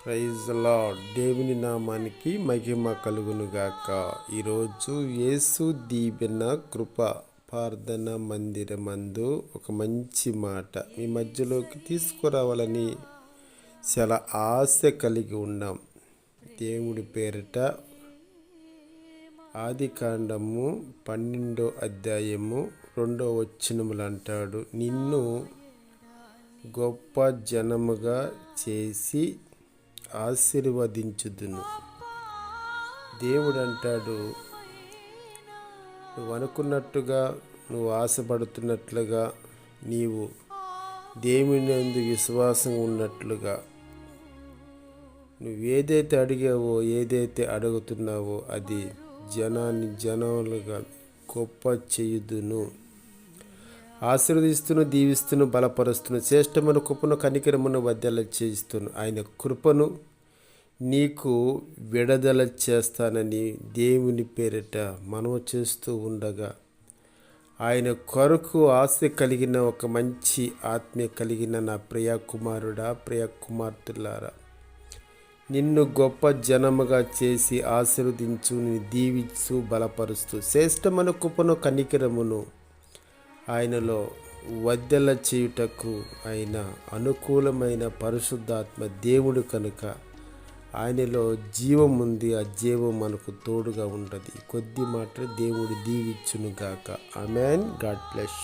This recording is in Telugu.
Praise lord. దేవుని నామానికి మహిమ కలుగును గాక. ఈరోజు యేసు దీవెన కృప ప్రార్థన మందిరమందు ఒక మంచి మాట మీ మధ్యలోకి తీసుకురావాలని చాలా ఆశ కలిగి ఉన్నాం. దేవుడి పేరిట ఆదికాండము 12వ అధ్యాయము 2వ వచనములు అంటాడు, నిన్ను గొప్ప జనముగా చేసి ఆశీర్వదించుదును. దేవుడు అంటాడు, నువ్వు అనుకున్నట్టుగా, నువ్వు ఆశపడుతున్నట్లుగా, నీవు దేవుని యందు విశ్వాసం ఉన్నట్లుగా, నువ్వు ఏదైతే అడిగావో, ఏదైతే అడుగుతున్నావో అది జనాలుగా గొప్ప చేయుదును. ఆశీర్వదిస్తును, దీవిస్తును, బలపరుస్తును, శ్రేష్టమైన కృపను కనికరమును వద్దల చేయిస్తును. ఆయన కృపను నీకు విడుదల చేస్తానని దేవుని పేరిట మనవి చేస్తూ ఉండగా, ఆయన కొరకు ఆశ కలిగిన ఒక మంచి ఆత్మ కలిగిన నా ప్రియ కుమారుడా, ప్రియ కుమార్తెలారా, నిన్ను గొప్ప జనముగా చేసి ఆశీర్వదించు, దీవించు, బలపరుస్తూ శ్రేష్టమైన కృపను కనికరమును ఆయనలో వద్దెల చేయుటకు ఆయన అనుకూలమైన పరిశుద్ధాత్మ దేవుడు కనుక ఆయనలో జీవం ఉంది. ఆ జీవం మనకు తోడుగా ఉండదు. కొద్ది మాట దేవుడు దీవించును గాక. ఆమేన్. God bless.